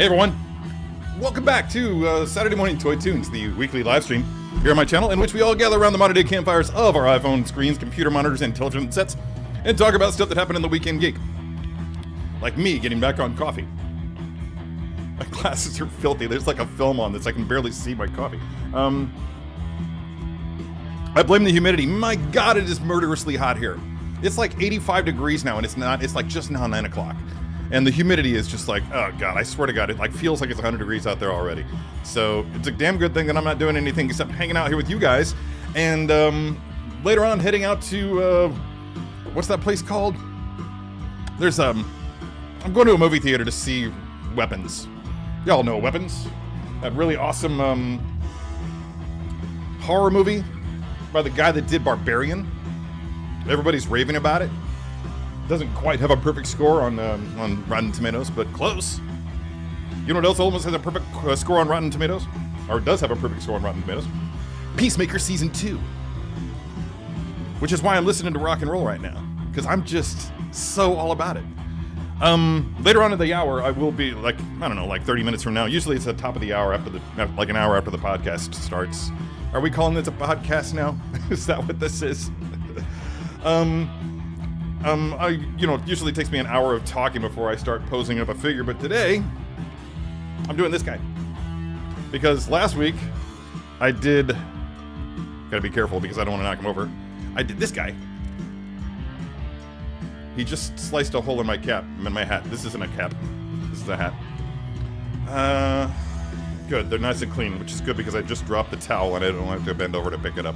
Hey everyone, welcome back to Saturday Morning Toy Tunes, the weekly live stream here on my channel in which we all gather around the modern day campfires of our iPhone screens, computer monitors, and television sets and talk about stuff that happened in the weekend geek. Like me getting back on coffee. My glasses are filthy, there's like a film on this, I can barely see my coffee. I blame the humidity. My God, it is murderously hot here. It's like 85 degrees now and it's like just now 9 o'clock. And the humidity is just like, oh God, I swear to God, it like feels like it's 100 degrees out there already. So it's a damn good thing that I'm not doing anything except hanging out here with you guys. And later on, heading out to, what's that place called? There's, I'm going to a movie theater to see Weapons. Y'all know Weapons? That really awesome horror movie by the guy that did Barbarian. Everybody's raving about it. Doesn't quite have a perfect score on Rotten Tomatoes, but close. You know what else almost has a perfect score on Rotten Tomatoes? Or does have a perfect score on Rotten Tomatoes? Peacemaker Season 2. Which is why I'm listening to rock and roll right now. Because I'm just so all about it. Later on in the hour, I will be like, I don't know, like 30 minutes from now. Usually it's at the top of the hour after like an hour after the podcast starts. Are we calling this a podcast now? Is that what this is? It usually takes me an hour of talking before I start posing up a figure, but today, I'm doing this guy. Because last week, I did, gotta be careful because I don't want to knock him over. I did this guy. He just sliced a hole in my cap, in my hat. This isn't a cap, this is a hat. Good, they're nice and clean, which is good because I just dropped the towel and I don't have to bend over to pick it up.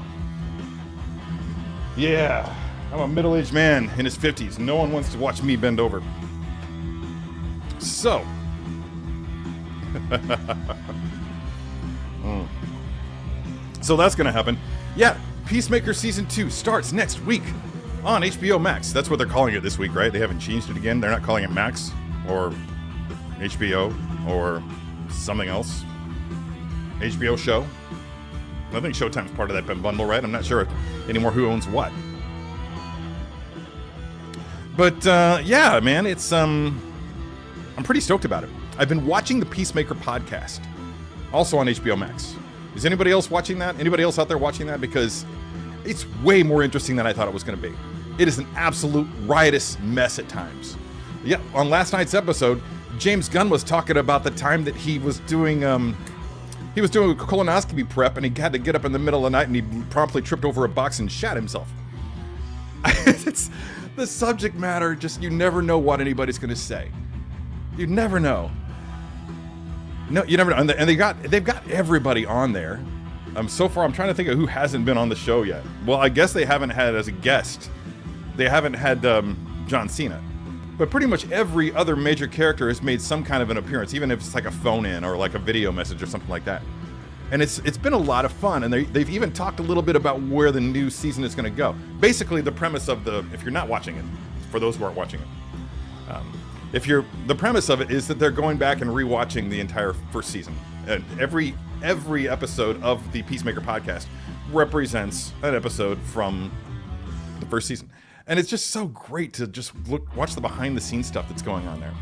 Yeah. I'm a middle-aged man in his 50s. No one wants to watch me bend over. So. So that's going to happen. Yeah, Peacemaker Season 2 starts next week on HBO Max. That's what they're calling it this week, right? They haven't changed it again. They're not calling it Max or HBO or something else. HBO show. I think Showtime's part of that bundle, right? I'm not sure anymore who owns what. But, yeah, man, it's, I'm pretty stoked about it. I've been watching the Peacemaker podcast, also on HBO Max. Is anybody else watching that? Anybody else out there watching that? Because it's way more interesting than I thought it was going to be. It is an absolute riotous mess at times. Yeah, on last night's episode, James Gunn was talking about the time that he was doing a colonoscopy prep and he had to get up in the middle of the night and he promptly tripped over a box and shot himself. It's... The subject matter, just you never know what anybody's going to say. You never know. No, you never know. And they've got everybody on there. So far, I'm trying to think of who hasn't been on the show yet. Well, I guess they haven't had as a guest. They haven't had John Cena. But pretty much every other major character has made some kind of an appearance, even if it's like a phone-in or like a video message or something like that. And it's been a lot of fun, and they've even talked a little bit about where the new season is going to go. Basically, the premise of if you're not watching it, for those who aren't watching it, the premise of it is that they're going back and rewatching the entire first season. And every episode of the Peacemaker podcast represents an episode from the first season, and it's just so great to just watch the behind-the-scenes stuff that's going on there.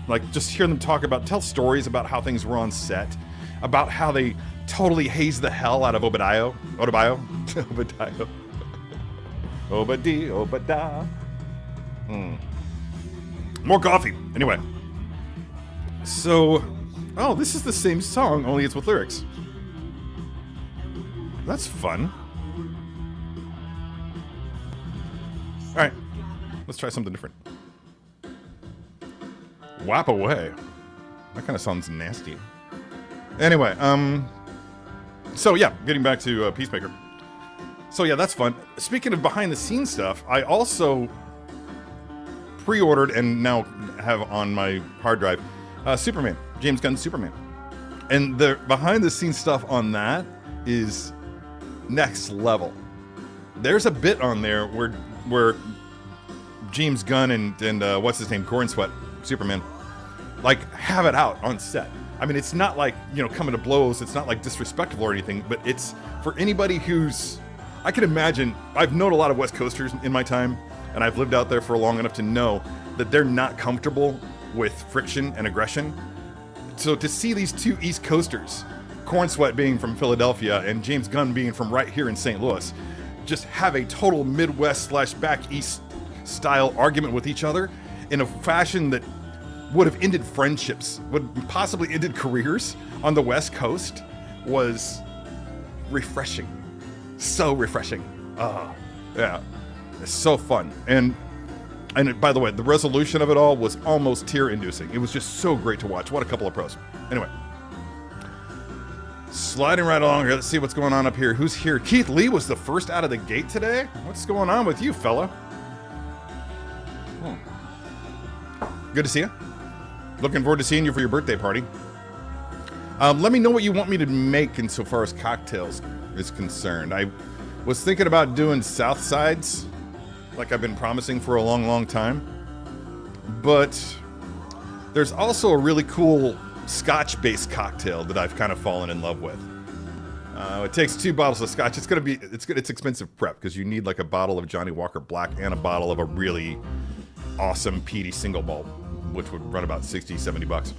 Like just hear them tell stories about how things were on set. About how they totally hazed the hell out of Obadiah. More coffee. Anyway. So, oh, this is the same song, only it's with lyrics. That's fun. All right, let's try something different. Whap away. That kind of sounds nasty. Anyway, so yeah, getting back to Peacemaker. So yeah, that's fun. Speaking of behind-the-scenes stuff, I also pre-ordered and now have on my hard drive Superman, James Gunn's Superman. And the behind-the-scenes stuff on that is next level. There's a bit on there where James Gunn and what's his name, Corn Sweat, Superman, like have it out on set. I mean, it's not like, coming to blows. It's not like disrespectful or anything, but it's for anybody I can imagine, I've known a lot of West Coasters in my time, and I've lived out there for long enough to know that they're not comfortable with friction and aggression. So to see these two East Coasters, Corn Sweat being from Philadelphia and James Gunn being from right here in St. Louis, just have a total Midwest/back East style argument with each other in a fashion that would have ended friendships, would possibly ended careers on the West Coast, was refreshing. So refreshing. Yeah. It's so fun. And by the way, the resolution of it all was almost tear-inducing. It was just so great to watch. What a couple of pros. Anyway. Sliding right along here. Let's see what's going on up here. Who's here? Keith Lee was the first out of the gate today? What's going on with you, fella? Good to see you. Looking forward to seeing you for your birthday party. Let me know what you want me to make insofar as cocktails is concerned. I was thinking about doing South Sides, like I've been promising for a long, long time. But there's also a really cool Scotch-based cocktail that I've kind of fallen in love with. It takes 2 bottles of Scotch. It's expensive prep because you need like a bottle of Johnny Walker Black and a bottle of a really awesome peaty single malt, which would run about 60, 70 bucks.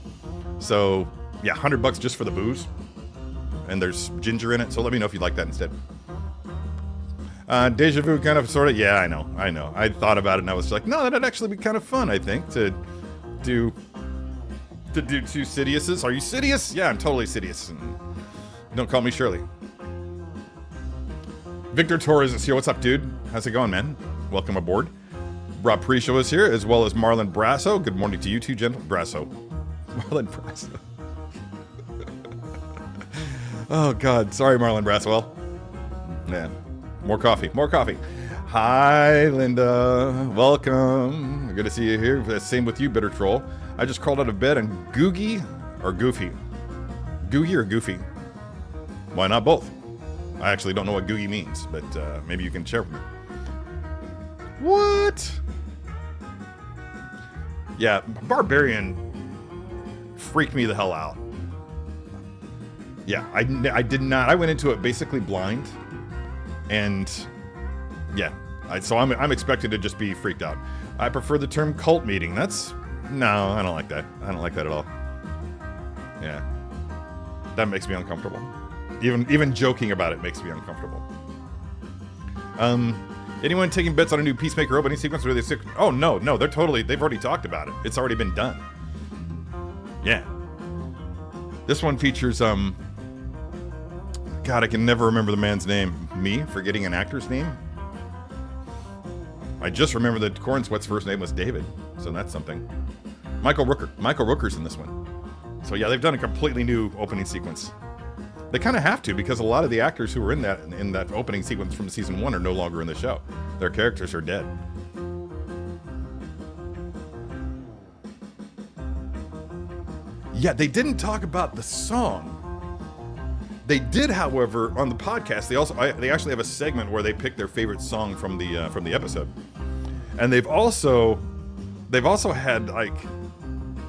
So yeah, $100 just for the booze. And there's ginger in it, so let me know if you'd like that instead. Deja vu, kind of, sort of. Yeah, I know. I thought about it and I was like, no, that'd actually be kind of fun, I think, to do 2 Sidiouses. Are you Sidious? Yeah, I'm totally Sidious. And don't call me Shirley. Victor Torres is here. What's up, dude? How's it going, man? Welcome aboard. Rob Prico is here, as well as Marlon Braso. Good morning to you two, gentlemen. Braso. Marlon Braso. Oh, God. Sorry, Marlon Braso. Well, yeah. More coffee. Hi, Linda. Welcome. Good to see you here. Same with you, Bitter Troll. I just crawled out of bed and Googie or Goofy? Googie or Goofy? Why not both? I actually don't know what Googie means, but maybe you can share with me. What? Yeah, Barbarian freaked me the hell out. Yeah, I did not. I went into it basically blind. And yeah, so I'm expected to just be freaked out. I prefer the term cult meeting. No, I don't like that. I don't like that at all. Yeah, that makes me uncomfortable. Even joking about it makes me uncomfortable. Anyone taking bets on a new Peacemaker opening sequence? Or are they oh no, they've already talked about it. It's already been done. Yeah. This one features God, I can never remember the man's name. Me forgetting an actor's name? I just remember that Corn Sweat's first name was David, so that's something. Michael Rooker. Michael Rooker's in this one. So yeah, they've done a completely new opening sequence. They kind of have to, because a lot of the actors who were in that opening sequence from season 1 are no longer in the show. Their characters are dead. Yeah, they didn't talk about the song. They did, however, on the podcast. They actually have a segment where they pick their favorite song from the episode, and they've also had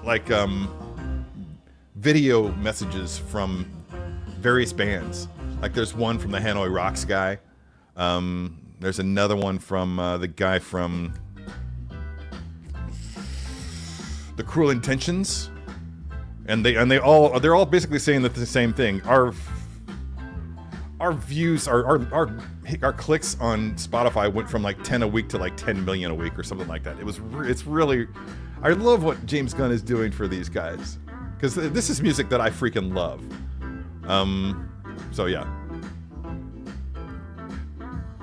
like video messages from various bands. Like there's one from the Hanoi Rocks guy. There's another one from the guy from the Cruel Intentions, and they're all basically saying that the same thing. Our views, our clicks on Spotify went from like 10 a week to like 10 million a week or something like that. It's really, I love what James Gunn is doing for these guys, because this is music that I freaking love. So yeah.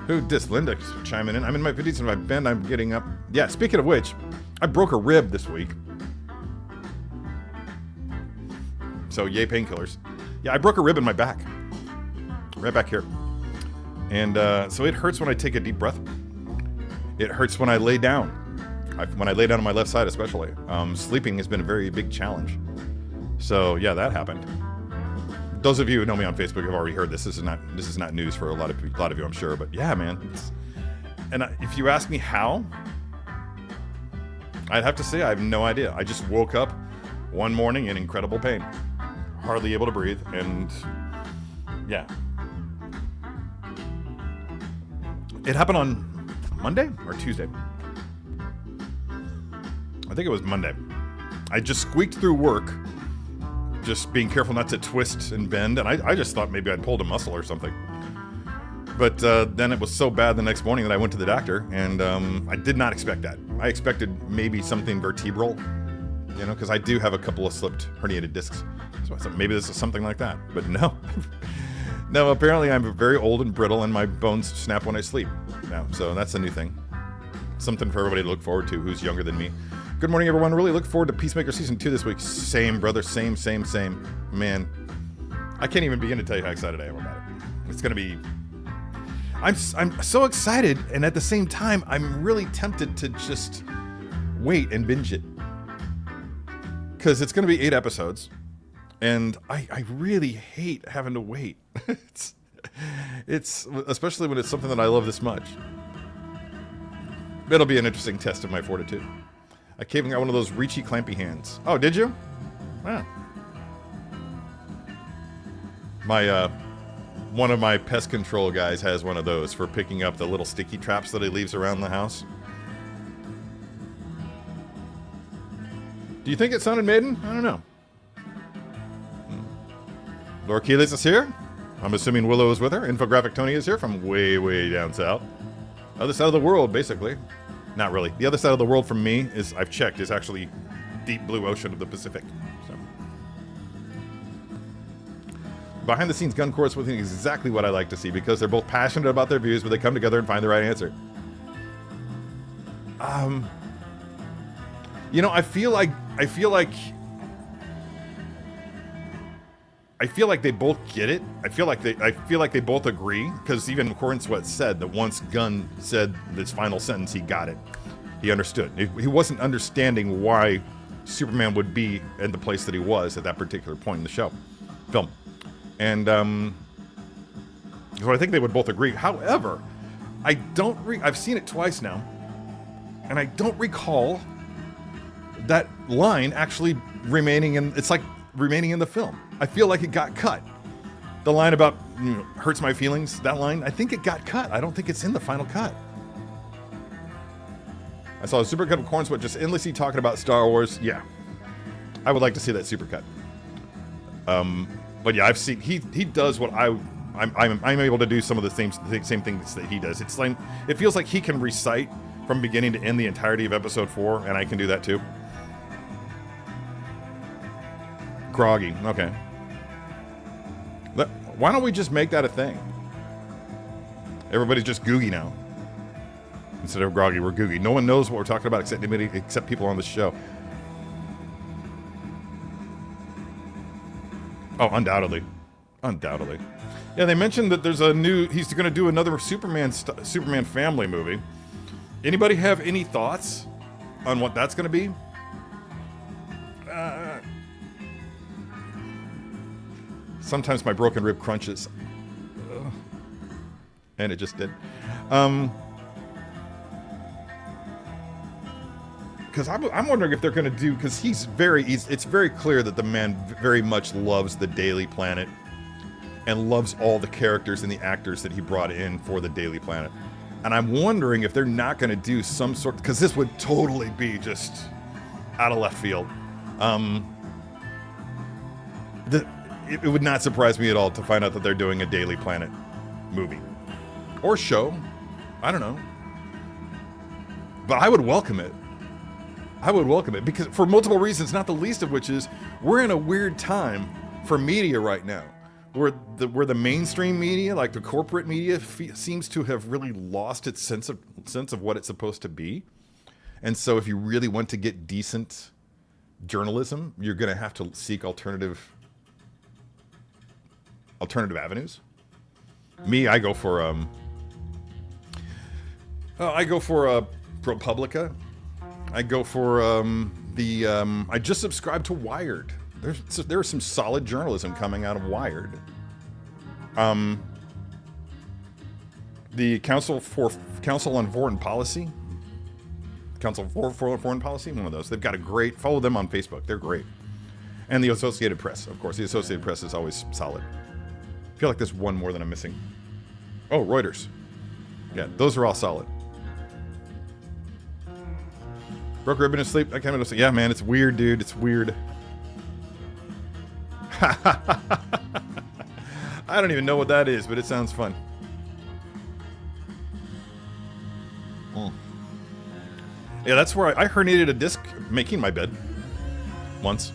Who dis? Linda chiming in. I'm in my 50s and my bend. I'm getting up. Yeah. Speaking of which, I broke a rib this week. So yay painkillers. Yeah, I broke a rib in my back. Right back here. And so it hurts when I take a deep breath. It hurts when I lay down. When I lay down on my left side especially. Sleeping has been a very big challenge. So yeah, that happened. Those of you who know me on Facebook have already heard this. This is not news for a lot of you, I'm sure. But yeah, man. And if you ask me how, I'd have to say I have no idea. I just woke up one morning in incredible pain. Hardly able to breathe. And yeah. It happened on Monday or Tuesday. I think it was Monday. I just squeaked through work, just being careful not to twist and bend, and I just thought maybe I'd pulled a muscle or something. But then it was so bad the next morning that I went to the doctor, and I did not expect that. I expected maybe something vertebral, you know, because I do have a couple of slipped herniated discs. So I thought maybe this is something like that, but no. No, apparently I'm very old and brittle, and my bones snap when I sleep now, so that's a new thing. Something for everybody to look forward to who's younger than me. Good morning, everyone. Really look forward to Peacemaker Season 2 this week. Same, brother. Same. Man, I can't even begin to tell you how excited I am about it. It's going to be... I'm so excited, and at the same time, I'm really tempted to just wait and binge it. Because it's going to be 8 episodes, and I really hate having to wait. It's especially when it's something that I love this much. It'll be an interesting test of my fortitude. I came and got one of those reachy, clampy hands. Oh, did you? Wow. One of my pest control guys has one of those for picking up the little sticky traps that he leaves around the house. Do you think it sounded maiden? I don't know. Laura Keeley's is here. I'm assuming Willow is with her. Infographic Tony is here from way, way down south. Other side of the world, basically. Not really. The other side of the world from me is, I've checked, is actually deep blue ocean of the Pacific. So. Behind the scenes gun corresponding is exactly what I like to see, because they're both passionate about their views, but they come together and find the right answer. You know, I feel like they both get it. I feel like they both agree, because even Corin Sweat said that once Gunn said this final sentence, he got it. He understood. He wasn't understanding why Superman would be in the place that he was at that particular point in the film. And so I think they would both agree. However, I've seen it twice now, and I don't recall that line actually remaining in the film. I feel like it got cut. The line about, you know, hurts my feelings, that line, I think it got cut. I don't think it's in the final cut. I saw a supercut of Corn Sweat just endlessly talking about Star Wars. Yeah, I would like to see that supercut. But yeah, I've seen he does what I'm able to do some of the same things that he does. It's like, it feels like he can recite from beginning to end the entirety of episode 4, and I can do that too. Groggy, okay. Why don't we just make that a thing? Everybody's just Googie now. Instead of groggy, we're Googie. No one knows what we're talking about except people on the show. Oh, undoubtedly. Yeah, they mentioned that there's he's going to do another Superman family movie. Anybody have any thoughts on what that's going to be? Sometimes my broken rib crunches. And it just did. Because I'm wondering if they're going to do, because it's very clear that the man very much loves the Daily Planet and loves all the characters and the actors that he brought in for the Daily Planet. And I'm wondering if they're not going to do some sort, because this would totally be just out of left field. It would not surprise me at all to find out that they're doing a Daily Planet movie or show. I don't know. But I would welcome it. Because for multiple reasons, not the least of which is we're in a weird time for media right now, where the mainstream media, like the corporate media, seems to have really lost its sense of what it's supposed to be. And so if you really want to get decent journalism, you're going to have to seek alternative avenues. Me, I go for ProPublica. I go for I just subscribed to Wired. There's some solid journalism coming out of Wired. The Council on Foreign Policy. Council for Foreign Policy, one of those. They've got a great, follow them on Facebook. They're great. And the Associated Press, of course. The Associated Press is always solid. I feel like there's one more that I'm missing. Oh, Reuters. Yeah, those are all solid. Broke a ribbon in sleep. I can't even say, yeah, man, it's weird, dude. It's weird. I don't even know what that is, but it sounds fun. Yeah, that's where I herniated a disc making my bed once.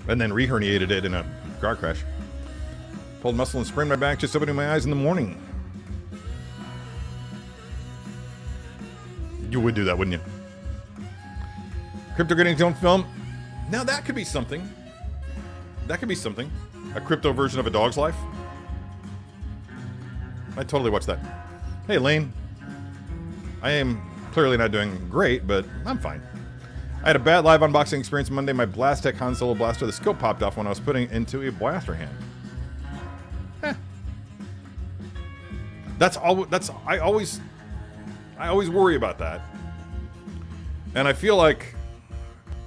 And then re-herniated it in a car crash. Pulled muscle and sprained my back just opening my eyes in the morning. You would do that, wouldn't you? Crypto getting its own film. Now that could be something. That could be something. A crypto version of A Dog's Life. I'd totally watch that. Hey, Lane. I am clearly not doing great, but I'm fine. I had a bad live unboxing experience Monday. My Blastech Han Solo blaster, the scope popped off when I was putting it into a blaster hand. That's all. I always worry about that, and I feel like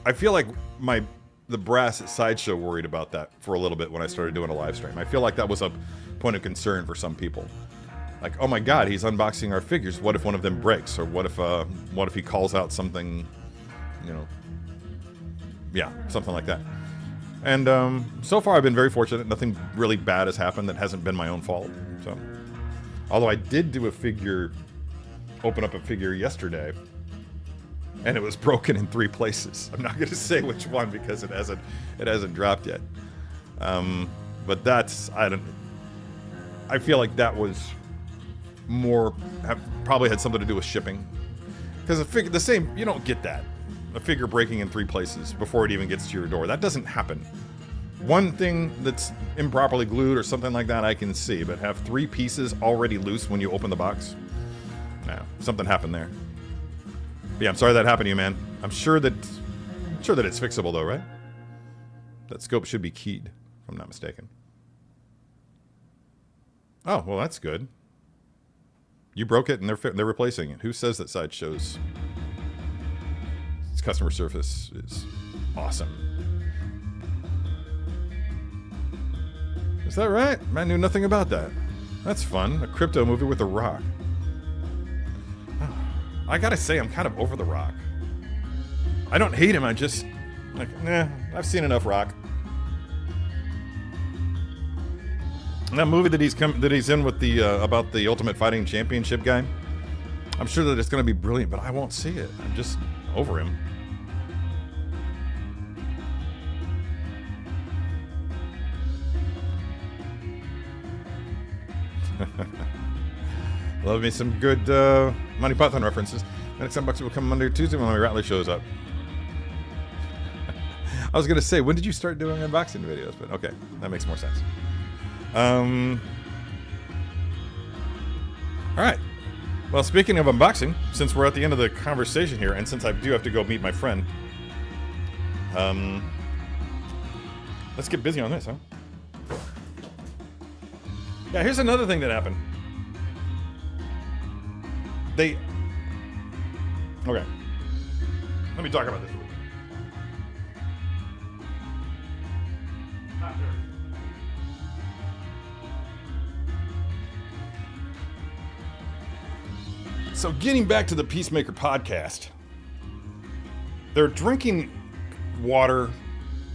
the brass at Sideshow worried about that for a little bit when I started doing a live stream. I feel like that was a point of concern for some people. Like, oh my God, he's unboxing our figures. What if one of them breaks, or what if he calls out something, you know? Yeah, something like that. And so far, I've been very fortunate. Nothing really bad has happened that hasn't been my own fault. So, although I did do open up a figure yesterday, and it was broken in 3 places. I'm not going to say which one because it hasn't dropped yet. But that's I feel like that was probably had something to do with shipping, because you don't get that. A figure breaking in 3 places before it even gets to your door. That doesn't happen. One thing that's improperly glued or something like that I can see, but have 3 pieces already loose when you open the box? No, something happened there. But yeah, I'm sorry that happened to you, man. I'm sure that it's fixable though, right? That scope should be keyed, if I'm not mistaken. Oh, well, that's good. You broke it and they're replacing it. Who says that Sideshow's customer service is awesome? Is that right? I knew nothing about that. That's fun. A crypto movie with The Rock. I gotta say, I'm kind of over The Rock. I don't hate him. I just I've seen enough Rock. And that movie that he's in with the about the Ultimate Fighting Championship guy. I'm sure that it's gonna be brilliant, but I won't see it. I'm just over him. Love me some good Monty Python references. Next time Bucks will come Monday or Tuesday when my Rattler shows up. I was gonna say, when did you start doing unboxing videos? But okay, that makes more sense. All right. Well, speaking of unboxing, since we're at the end of the conversation here, and since I do have to go meet my friend, let's get busy on this, huh? Yeah, here's another thing that happened. Okay. Let me talk about this a little bit. So getting back to the Peacemaker podcast, they're drinking water,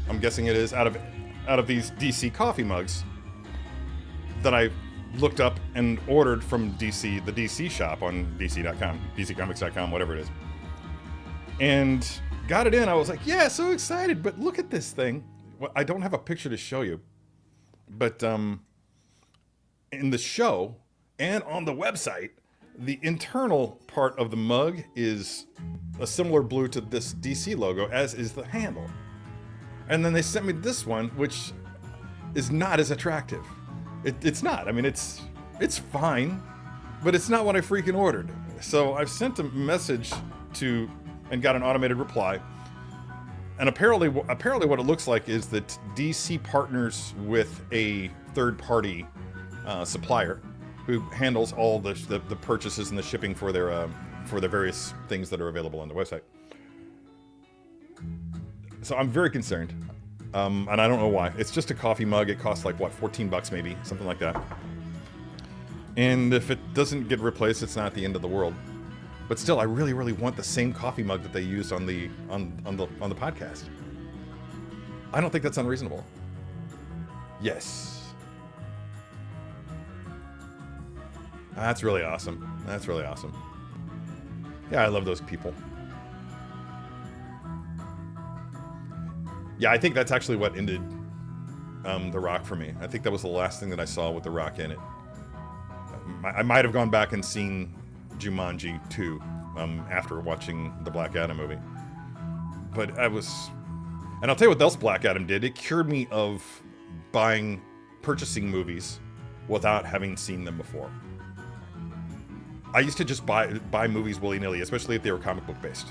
I'm guessing it is, out of these DC coffee mugs that I looked up and ordered from DC, the DC shop on DC.com, DCcomics.com, whatever it is. And got it in. I was like, yeah, so excited. But look at this thing. Well, I don't have a picture to show you. But in the show and on the website, the internal part of the mug is a similar blue to this DC logo, as is the handle. And then they sent me this one, which is not as attractive. It's not. I mean, it's fine, but it's not what I freaking ordered. So I've sent a message to and got an automated reply. And apparently what it looks like is that DC partners with a third-party supplier who handles all the purchases and the shipping for their various things that are available on the website. So I'm very concerned. And I don't know why. It's just a coffee mug. It costs like, what, $14 maybe? Something like that. And if it doesn't get replaced, it's not the end of the world. But still, I really, really want the same coffee mug that they used on the podcast. I don't think that's unreasonable. Yes. That's really awesome. That's really awesome. Yeah, I love those people. Yeah, I think that's actually what ended The Rock for me. I think that was the last thing that I saw with The Rock in it. I might have gone back and seen Jumanji 2 after watching the Black Adam movie. But I was... And I'll tell you what else Black Adam did. It cured me of purchasing movies without having seen them before. I used to just buy movies willy-nilly, especially if they were comic book based.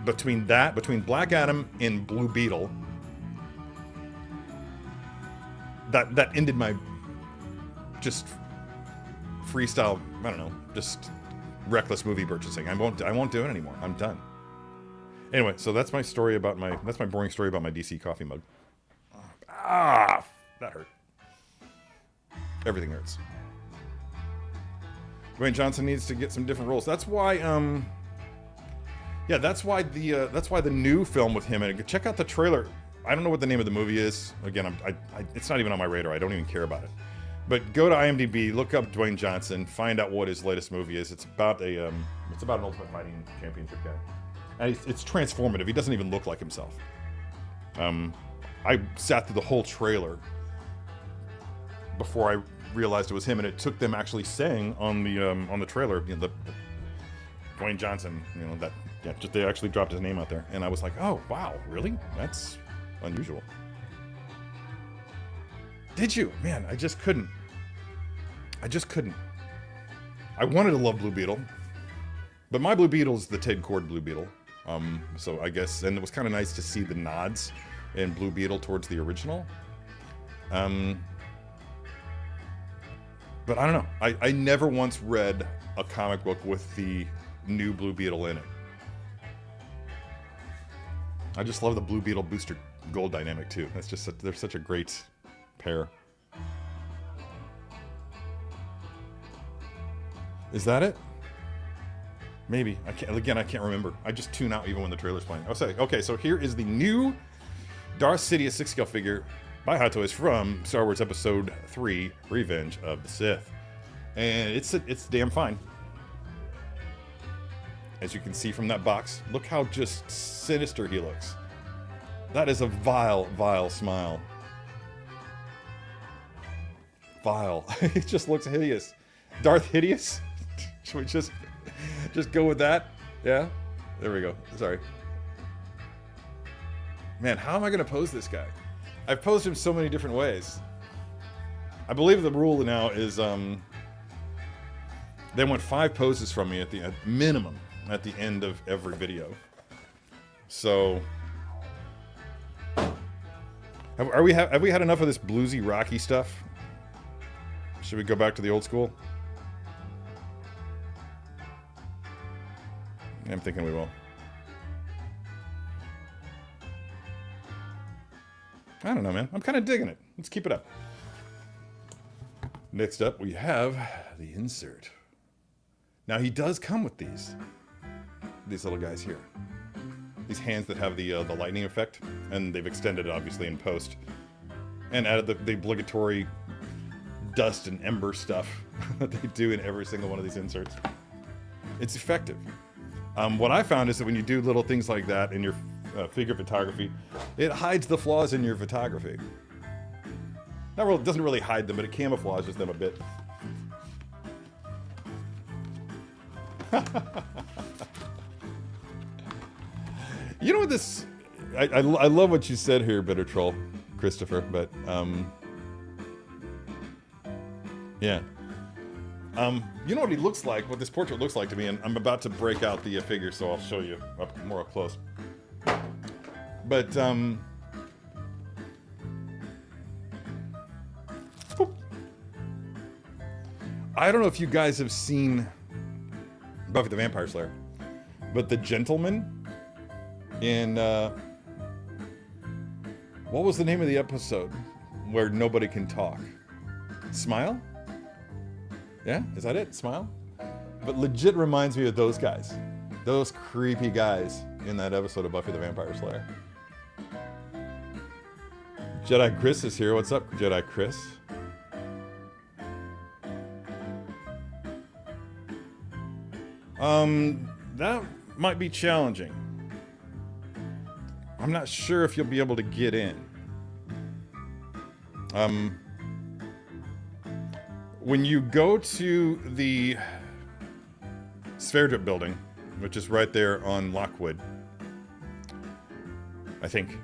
Between Black Adam and Blue Beetle, that ended my just freestyle, I don't know, just reckless movie purchasing. I won't do it anymore. I'm done. Anyway, so that's my story about that's my boring story about my DC coffee mug. Ah, that hurt. Everything hurts. Dwayne Johnson needs to get some different roles. That's why, yeah, that's why the new film with him, and check out the trailer. I don't know what the name of the movie is. Again, it's not even on my radar. I don't even care about it. But go to IMDb, look up Dwayne Johnson, find out what his latest movie is. It's about an Ultimate Fighting Championship guy, and it's transformative. He doesn't even look like himself. I sat through the whole trailer before I realized it was him, and it took them actually saying on the trailer, you know, the Dwayne Johnson, you know, that, yeah, just they actually dropped his name out there, and I was like, oh wow, really? That's unusual. Did you? Man, I just couldn't. I wanted to love Blue Beetle, but my Blue Beetle is the Ted Kord Blue Beetle. So I guess, and it was kind of nice to see the nods in Blue Beetle towards the original. But I don't know. I never once read a comic book with the new Blue Beetle in it. I just love the Blue Beetle Booster Gold dynamic too. That's just they're such a great pair. Is that it? Maybe. I can't remember. I just tune out even when the trailer's playing. Oh, say, okay, so here is the new Darth Sidious 6-scale figure by Hot Toys from Star Wars Episode 3, Revenge of the Sith. And it's damn fine. As you can see from that box, look how just sinister he looks. That is a vile, vile smile. Vile. It just looks hideous. Darth Hideous? Should we just go with that? Yeah? There we go. Sorry. Man, how am I going to pose this guy? I've posed him so many different ways. I believe the rule now is they want 5 poses from me at minimum at the end of every video. So have we had enough of this bluesy rocky stuff? Should we go back to the old school? I'm thinking we will. I don't know, man. I'm kind of digging it. Let's keep it up. Next up, we have the insert. Now, he does come with these little guys here. These hands that have the lightning effect, and they've extended it, obviously, in post. And added the obligatory dust and ember stuff that they do in every single one of these inserts. It's effective. What I found is that when you do little things like that in your figure photography, it hides the flaws in your photography. It doesn't really hide them, but it camouflages them a bit. You know what this... I love what you said here, Bitter Troll, Christopher, but... yeah. You know what he looks like, what this portrait looks like to me, and I'm about to break out the figure, so I'll show you more up close. But, I don't know if you guys have seen Buffy the Vampire Slayer, but the gentleman in, what was the name of the episode where nobody can talk? Smile? Yeah, is that it? Smile? But legit reminds me of those guys. Those creepy guys in that episode of Buffy the Vampire Slayer. Jedi Chris is here. What's up, Jedi Chris? That might be challenging. I'm not sure if you'll be able to get in. When you go to the Sphere Drip building, which is right there on Lockwood, I think,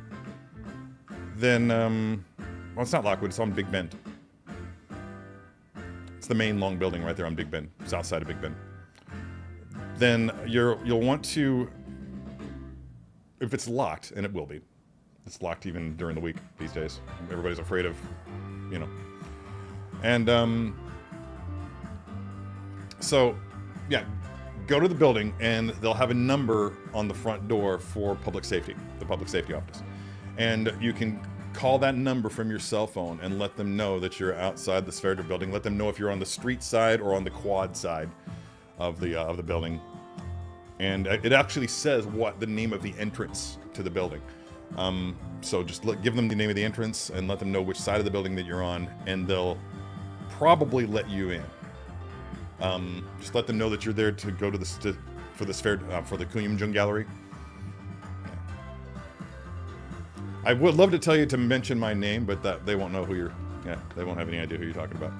then, well, it's not Lockwood, it's on Big Bend. It's the main long building right there on Big Bend, south side of Big Bend. Then you'll want to, if it's locked, and it will be. It's locked even during the week these days. Everybody's afraid of, you know. And, so, yeah, go to the building, and they'll have a number on the front door for public safety, the public safety office. And you can call that number from your cell phone and let them know that you're outside the Sphere Drip building. Let them know if you're on the street side or on the quad side of the building. And it actually says what the name of the entrance to the building. So just give them the name of the entrance and let them know which side of the building that you're on, and they'll probably let you in. Just let them know that you're there to go to for the Kunyumjung Gallery. I would love to tell you to mention my name, but they won't know who you're. Yeah, they won't have any idea who you're talking about.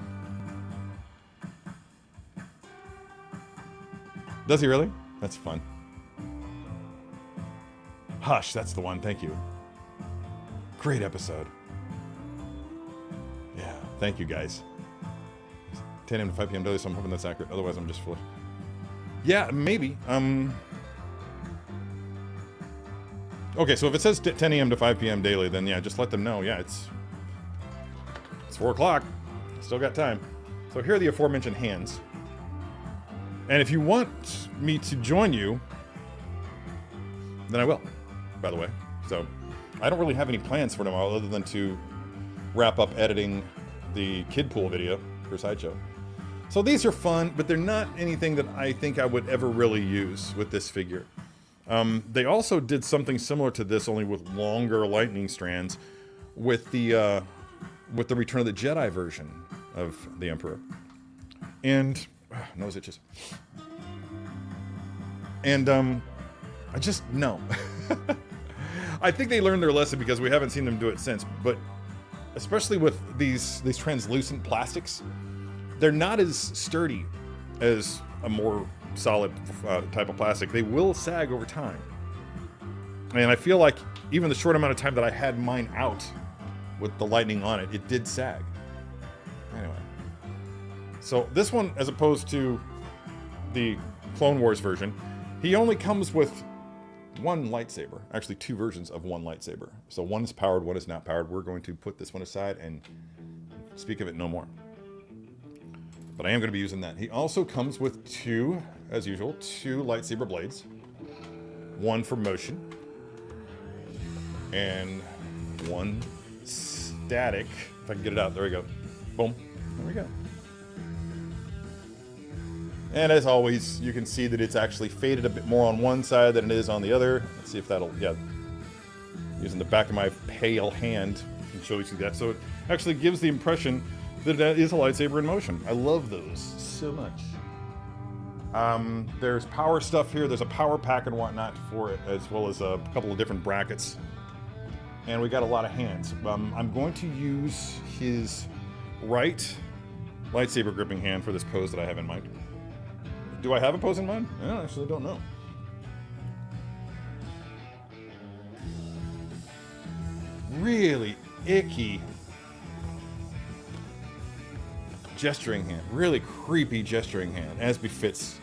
Does he really? That's fun. Hush, that's the one. Thank you. Great episode. Yeah, thank you guys. 10 a.m. to 5 p.m. daily, so I'm hoping that's accurate. Otherwise, I'm just full. Yeah, maybe. Okay, so if it says 10 a.m. to 5 p.m. daily, then yeah, just let them know. Yeah, it's 4 o'clock. Still got time. So here are the aforementioned hands. And if you want me to join you, then I will, by the way. So I don't really have any plans for tomorrow other than to wrap up editing the Kid Pool video for Sideshow. So these are fun, but they're not anything that I think I would ever really use with this figure. They also did something similar to this, only with longer lightning strands, with the Return of the Jedi version of the Emperor. And nose itches. And I just no. I think they learned their lesson because we haven't seen them do it since. But especially with these translucent plastics, they're not as sturdy as a more solid type of plastic. They will sag over time. And I feel like even the short amount of time that I had mine out with the lightning on it, it did sag. Anyway. So this one, as opposed to the Clone Wars version, he only comes with one lightsaber. Actually, two versions of one lightsaber. So one is powered, one is not powered. We're going to put this one aside and speak of it no more. But I am going to be using that. He also comes with two, as usual, two lightsaber blades. One for motion. And one static. If I can get it out. There we go. Boom. There we go. And as always, you can see that it's actually faded a bit more on one side than it is on the other. Let's see if that'll, yeah. Using the back of my pale hand, I can show you that. So it actually gives the impression that that is a lightsaber in motion. I love those so much. There's power stuff here. There's a power pack and whatnot for it, as well as a couple of different brackets. And we got a lot of hands. I'm going to use his right lightsaber gripping hand for this pose that I have in mind. Do I have a pose in mind? I actually don't know. Really icky gesturing hand. Really creepy gesturing hand, as befits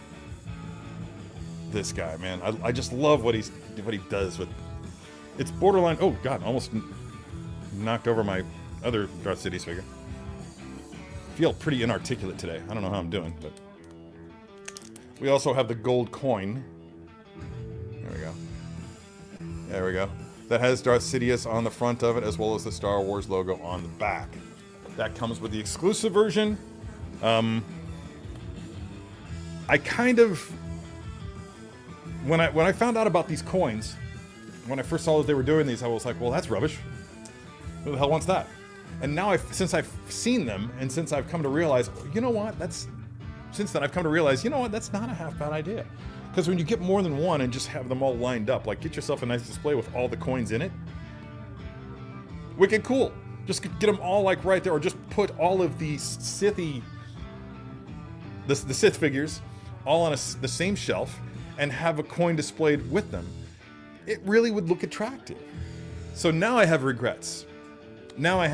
this guy, man. I just love what he does with. It's borderline. Oh God! Almost knocked over my other Darth Sidious figure. I feel pretty inarticulate today. I don't know how I'm doing, but. We also have the gold coin. There we go. There we go. That has Darth Sidious on the front of it, as well as the Star Wars logo on the back. That comes with the exclusive version. I kind of, when I found out about these coins, when I first saw that they were doing these, I was like, well, that's rubbish. Who the hell wants that? And now, since I've seen them, and since I've come to realize, you know what, since then I've come to realize, you know what, that's not a half bad idea. Because when you get more than one and just have them all lined up, like get yourself a nice display with all the coins in it, wicked cool. Just get them all like right there, or just put all of these Sithy, the Sith figures, all on the same shelf, and have a coin displayed with them. It really would look attractive. So now I have regrets. I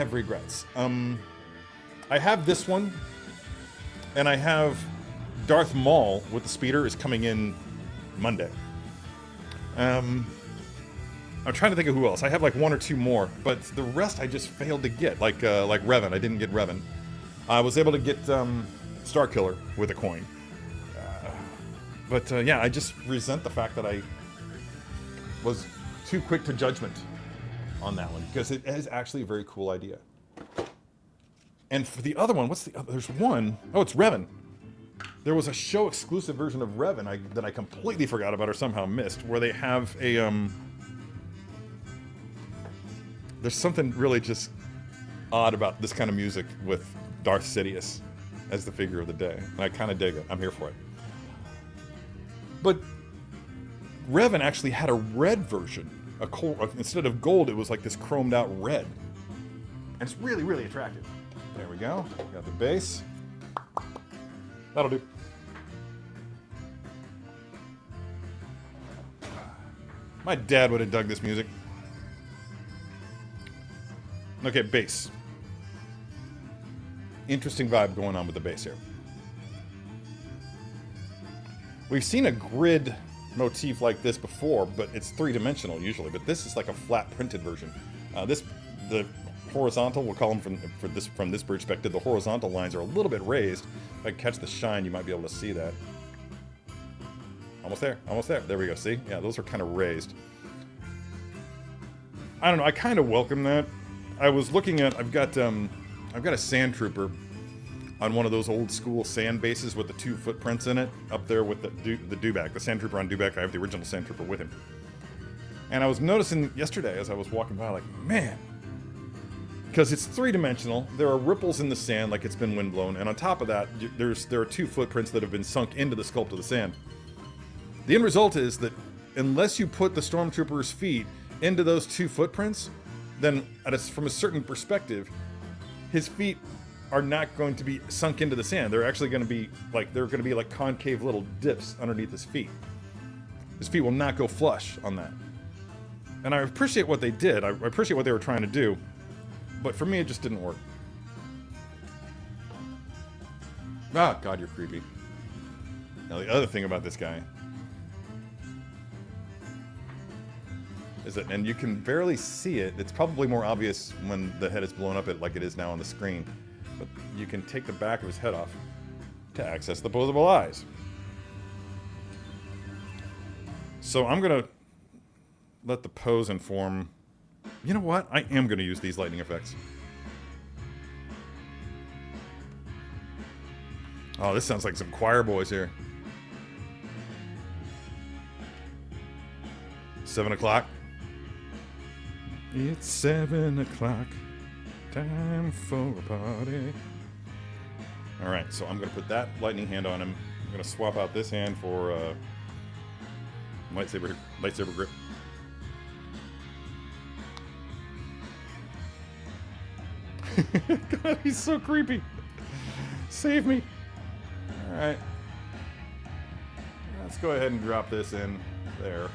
have this one, and I have Darth Maul with the speeder is coming in Monday. I'm trying to think of who else. I have like one or two more, but the rest I just failed to get. Like Revan, I didn't get Revan. I was able to get Starkiller with a coin. But yeah, I just resent the fact that I was too quick to judgment on that one, because it is actually a very cool idea. And for the other one, what's the other? There's one. Oh, it's Revan. There was a show exclusive version of Revan that I completely forgot about or somehow missed, where they have a there's something really just odd about this kind of music with Darth Sidious as the figure of the day, and I kind of dig it. I'm here for it. But Revan actually had a red version. Instead of gold, it was like this chromed out red. And it's really, really attractive. There we go. Got the base. That'll do. My dad would have dug this music. Okay, base. Interesting vibe going on with the base here. We've seen a grid motif like this before, but it's three-dimensional usually. But this is like a flat printed version. The horizontal, we'll call them from this perspective, the horizontal lines are a little bit raised. If I catch the shine, you might be able to see that. Almost there, almost there. There we go. See? Yeah, those are kind of raised. I don't know. I kind of welcome that. I was looking at. I've got a sand trooper on one of those old school sand bases with the 2 footprints in it, up there with the Dewback, the sand trooper on Dewback. I have the original sand trooper with him. And I was noticing yesterday as I was walking by, like, man, because it's three-dimensional, there are ripples in the sand like it's been windblown, and on top of that, there are 2 footprints that have been sunk into the sculpt of the sand. The end result is that unless you put the Stormtrooper's feet into those 2 footprints, then from a certain perspective, his feet are not going to be sunk into the sand. They're actually going to be like concave little dips underneath his feet. His feet will not go flush on that. And I appreciate what they did. I appreciate what they were trying to do. But for me, it just didn't work. Ah, God, you're creepy. Now, the other thing about this guy is that, and you can barely see it, it's probably more obvious when the head is blown up like it is now on the screen, but you can take the back of his head off to access the opposable eyes. So I'm going to let the pose inform. You know what? I am going to use these lightning effects. Oh, this sounds like some choir boys here. 7 o'clock. It's 7 o'clock. Time for a party. Alright, so I'm going to put that lightning hand on him. I'm going to swap out this hand for lightsaber grip. God, he's so creepy. Save me. Alright. Let's go ahead and drop this in there.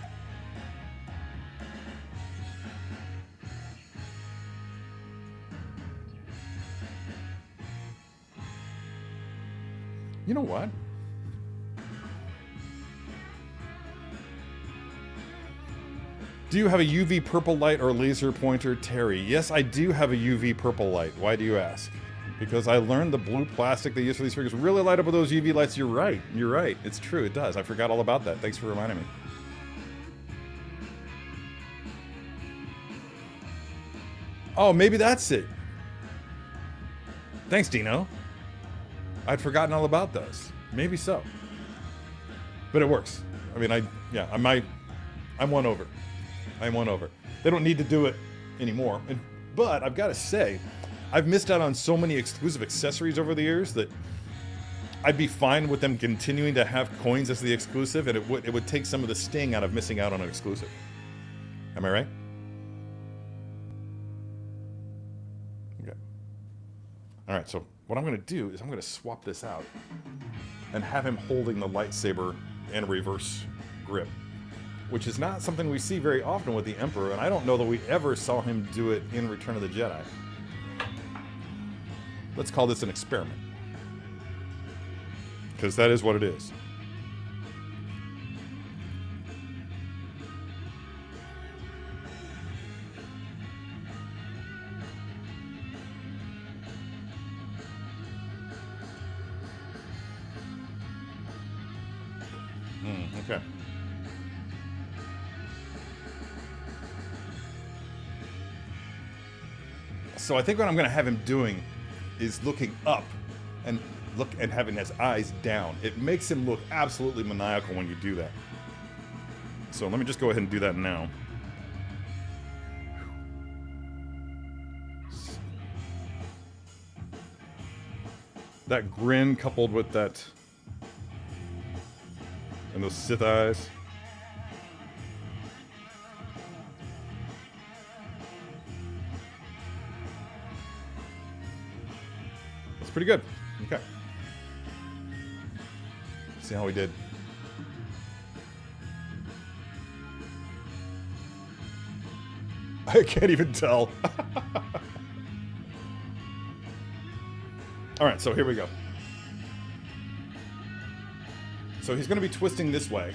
You know what? Do you have a UV purple light or laser pointer, Terry? Yes, I do have a UV purple light. Why do you ask? Because I learned the blue plastic they use for these figures really light up with those UV lights. You're right. You're right. It's true. It does. I forgot all about that. Thanks for reminding me. Oh, maybe that's it. Thanks, Dino. I'd forgotten all about those. Maybe so. But it works. I mean, I'm won over. I'm won over. They don't need to do it anymore. But I've got to say, I've missed out on so many exclusive accessories over the years that I'd be fine with them continuing to have coins as the exclusive, and it would take some of the sting out of missing out on an exclusive. Am I right? Okay. All right, so what I'm going to do is I'm going to swap this out and have him holding the lightsaber in reverse grip, which is not something we see very often with the Emperor, and I don't know that we ever saw him do it in Return of the Jedi. Let's call this an experiment, because that is what it is. Okay. So I think what I'm going to have him doing is looking up and having his eyes down. It makes him look absolutely maniacal when you do that. So let me just go ahead and do that now. That grin coupled with that and those Sith eyes. That's pretty good. Okay. See how we did. I can't even tell. All right, so here we go. So he's going to be twisting this way.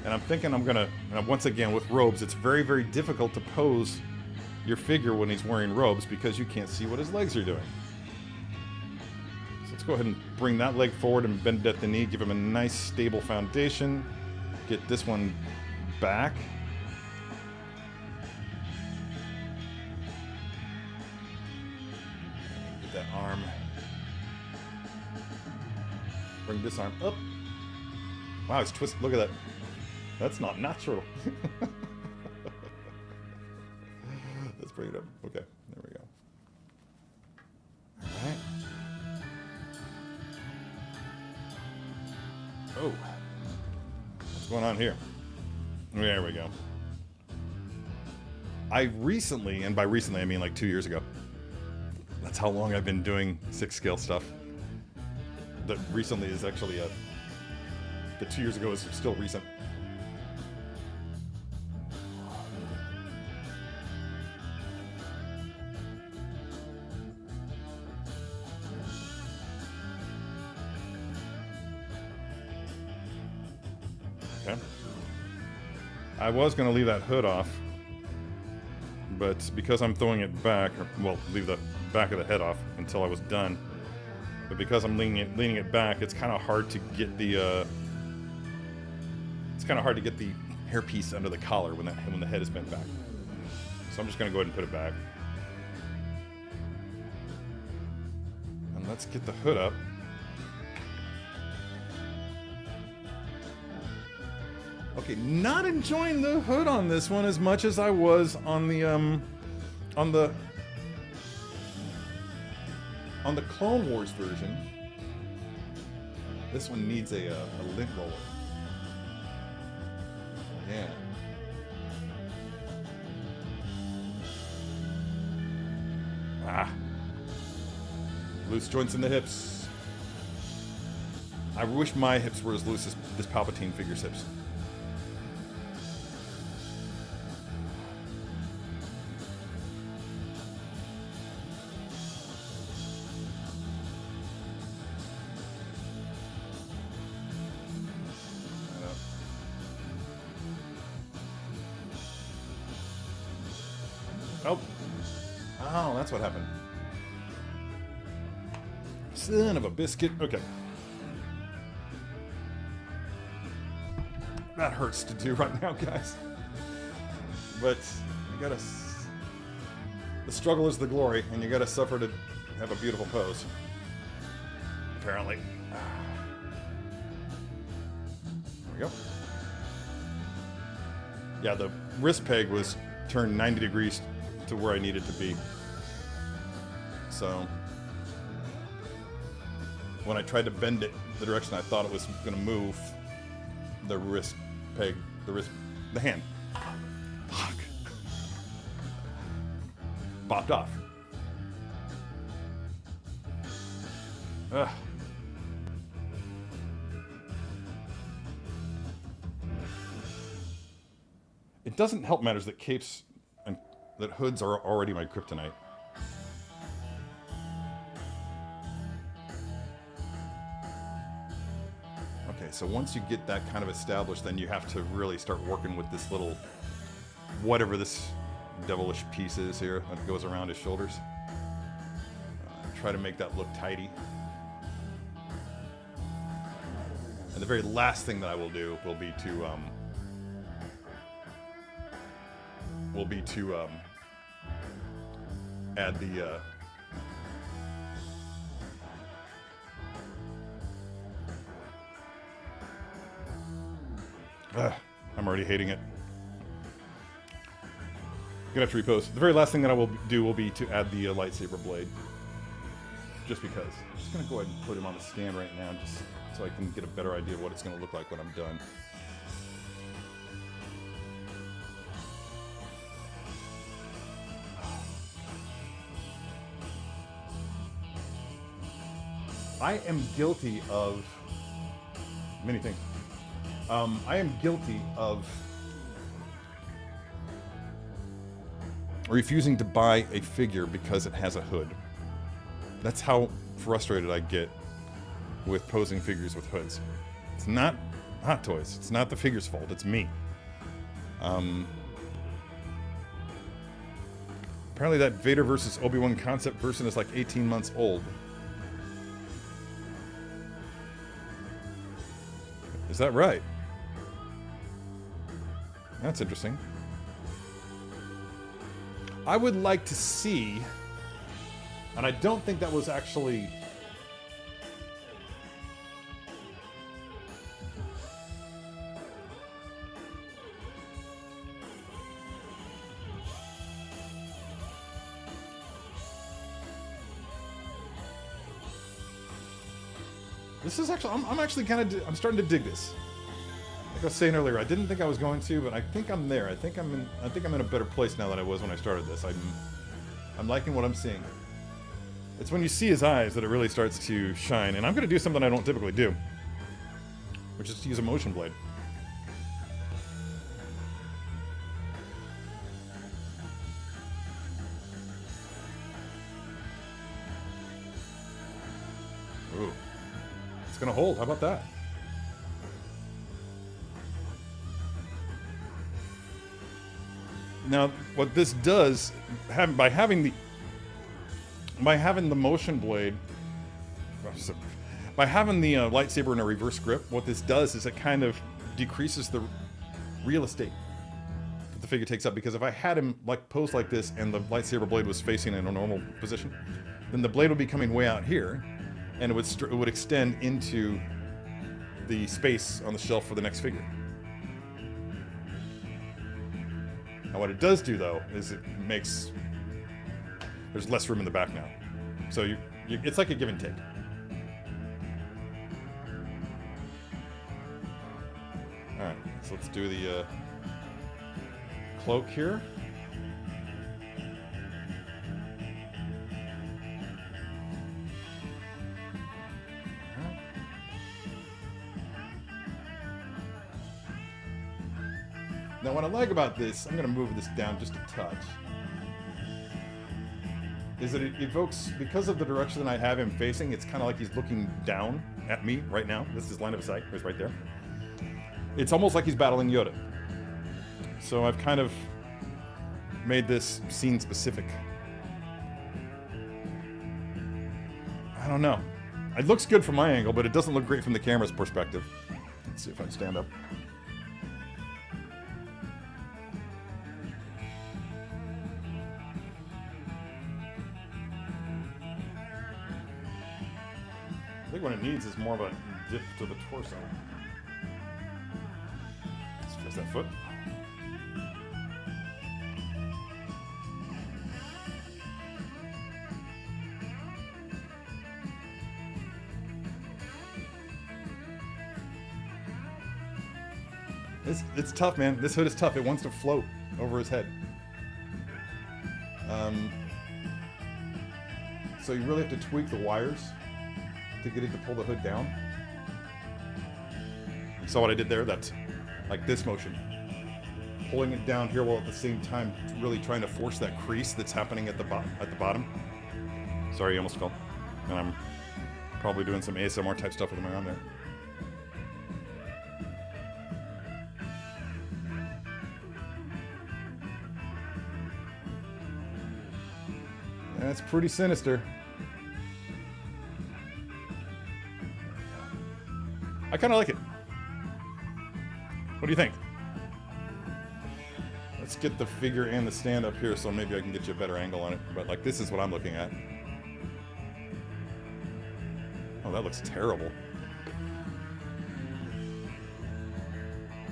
And I'm thinking I'm going to, once again, with robes, it's very, very difficult to pose your figure when he's wearing robes because you can't see what his legs are doing. So let's go ahead and bring that leg forward and bend it at the knee, give him a nice stable foundation. Get this one back. Get that arm. Bring this arm up. Wow, he's twisted. Look at that. That's not natural. Let's bring it up. Okay, there we go. All right. Oh. What's going on here? There we go. I recently, and by recently I mean like 2 years ago. That's how long I've been doing 6 scale stuff. That recently is actually the 2 years ago is still recent. Okay. I was going to leave that hood off, but because I'm throwing it back, well, leave the back of the head off until I was done. But because I'm leaning it back, it's kind of hard to get the hairpiece under the collar when the head is bent back. So I'm just gonna go ahead and put it back. And let's get the hood up. Okay, not enjoying the hood on this one as much as I was on the Clone Wars version. This one needs a lint roller. Yeah. Ah. Loose joints in the hips. I wish my hips were as loose as this Palpatine figure's hips. Oh, that's what happened. Son of a biscuit. Okay. That hurts to do right now, guys. But you gotta... The struggle is the glory, and you gotta suffer to have a beautiful pose. Apparently. go. Yeah, the wrist peg was turned 90 degrees to where I needed to be. So when I tried to bend it the direction I thought it was going to move, the wrist peg, the hand, fuck, bopped off. Ugh. It doesn't help matters that capes and that hoods are already my kryptonite. Okay, so once you get that kind of established, then you have to really start working with this little, whatever this devilish piece is here that goes around his shoulders. Try to make that look tidy. And the very last thing that I will do will be to add the I'm already hating it. Gonna have to repost. The very last thing that I will do will be to add the lightsaber blade. Just because. I'm just gonna go ahead and put him on the stand right now, just so I can get a better idea of what it's gonna look like when I'm done. I am guilty of many things. I am guilty of refusing to buy a figure because it has a hood. That's how frustrated I get with posing figures with hoods. It's not Hot Toys. It's not the figure's fault. It's me. Apparently that Vader versus ObiWan concept version is like 18 months old. Is that right? That's interesting. I would like to see, and I don't think that was actually... This is actually, I'm actually kind of, I'm starting to dig this. Like I was saying earlier, I didn't think I was going to, but I think I'm there. I think I'm in a better place now than I was when I started this. I'm liking what I'm seeing. It's when you see his eyes that it really starts to shine, and I'm going to do something I don't typically do, which is to use a motion blade. Ooh. It's gonna hold. How about that? Now, what this does, by having the motion blade, by having the lightsaber in a reverse grip, what this does is it kind of decreases the real estate that the figure takes up. Because if I had him like posed like this and the lightsaber blade was facing in a normal position, then the blade would be coming way out here. And it would extend into the space on the shelf for the next figure. Now what it does do though is it makes there's less room in the back now, so it's like a give and take. All right, so let's do the cloak here. Now what I like about this, I'm going to move this down just a touch, is that it evokes, because of the direction that I have him facing, it's kind of like he's looking down at me right now. This is his line of sight, he's right there. It's almost like he's battling Yoda. So I've kind of made this scene specific. I don't know. It looks good from my angle, but it doesn't look great from the camera's perspective. Let's see if I can stand up. I think what it needs is more of a dip to the torso. There's that foot. It's tough, man. This hood is tough. It wants to float over his head. So you really have to tweak the wires to get it to pull the hood down. You saw what I did there? That's like this motion. Pulling it down here while at the same time really trying to force that crease that's happening at the bottom. Sorry, you almost fell. And I'm probably doing some ASMR type stuff with my arm there. That's pretty sinister. I kind of like it. What do you think? Let's get the figure and the stand up here so maybe I can get you a better angle on it. But like this is what I'm looking at. Oh, that looks terrible.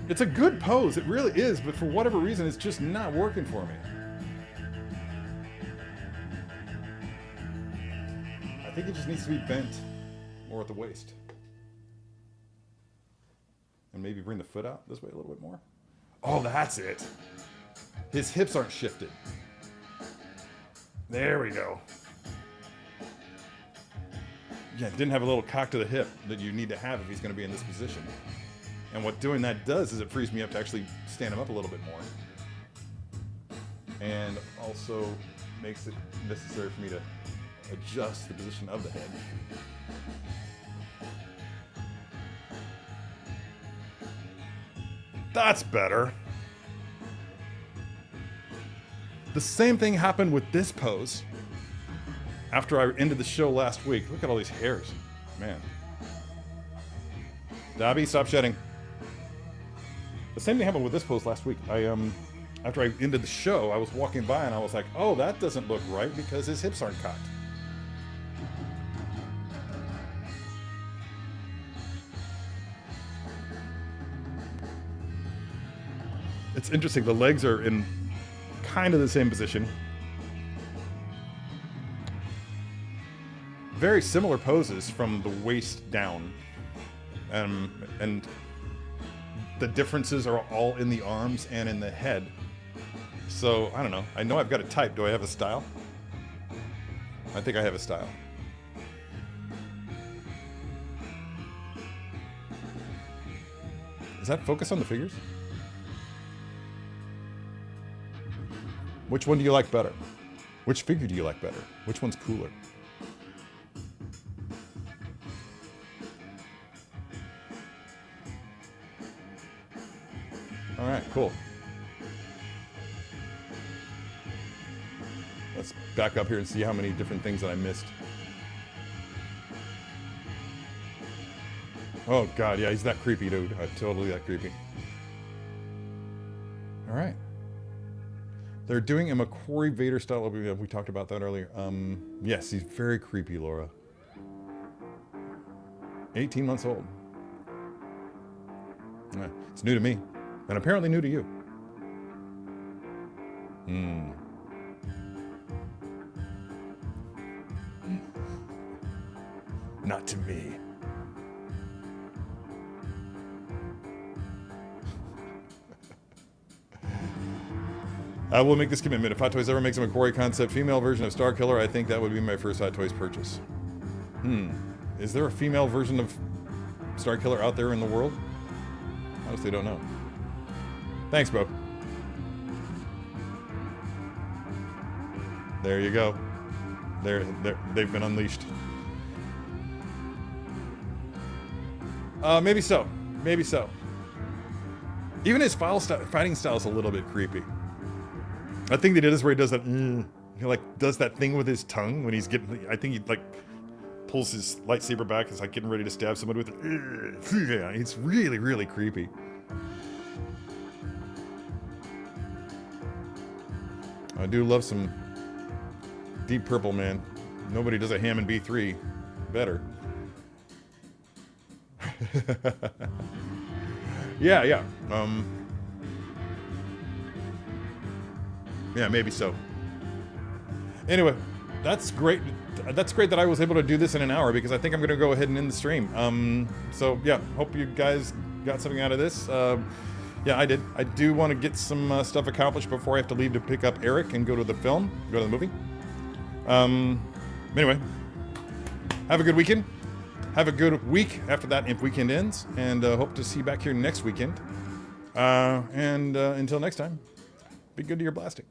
It's a good pose, it really is, but for whatever reason it's just not working for me. I think it just needs to be bent more at the waist. And maybe bring the foot out this way a little bit more. Oh, that's it. His hips aren't shifted. There we go. Yeah, didn't have a little cock to the hip that you need to have if he's going to be in this position. And what doing that does is it frees me up to actually stand him up a little bit more. And also makes it necessary for me to adjust the position of the head. That's better. The same thing happened with this pose after I ended the show last week. Look at all these hairs. Man. Dobby, stop shedding. The same thing happened with this pose last week. After I ended the show, I was walking by and I was like, oh, that doesn't look right because his hips aren't cocked. It's interesting, the legs are in kind of the same position. Very similar poses from the waist down. And the differences are all in the arms and in the head. So, I don't know. I know I've got a type. Do I have a style? I think I have a style. Does that focus on the figures? Which one do you like better? Which figure do you like better? Which one's cooler? Alright, cool. Let's back up here and see how many different things that I missed. Oh god, yeah, he's that creepy, dude. Totally that creepy. Alright. They're doing a McQuarrie Vader style. We talked about that earlier. Yes, he's very creepy, Laura. 18 months old. It's new to me. And apparently new to you. Not to me. I will make this commitment. If Hot Toys ever makes a McQuarrie concept female version of Star Killer, I think that would be my first Hot Toys purchase. Is there a female version of Star Killer out there in the world? Honestly, don't know. Thanks, Bo. There you go. They've been unleashed. Maybe so. Maybe so. Even his fighting style is a little bit creepy. I think they did this where he does that, he like does that thing with his tongue when he's getting, I think he like pulls his lightsaber back, is like getting ready to stab somebody with it. Yeah, it's really, really creepy. I do love some Deep Purple, man. Nobody does a Hammond B3 better. Yeah. Yeah, maybe so. Anyway, that's great. That's great that I was able to do this in an hour because I think I'm going to go ahead and end the stream. So yeah, hope you guys got something out of this. Yeah, I did. I do want to get some stuff accomplished before I have to leave to pick up Eric and go to the movie. Anyway, have a good weekend. Have a good week after that if weekend ends, and hope to see you back here next weekend. Until next time, be good to your blasting.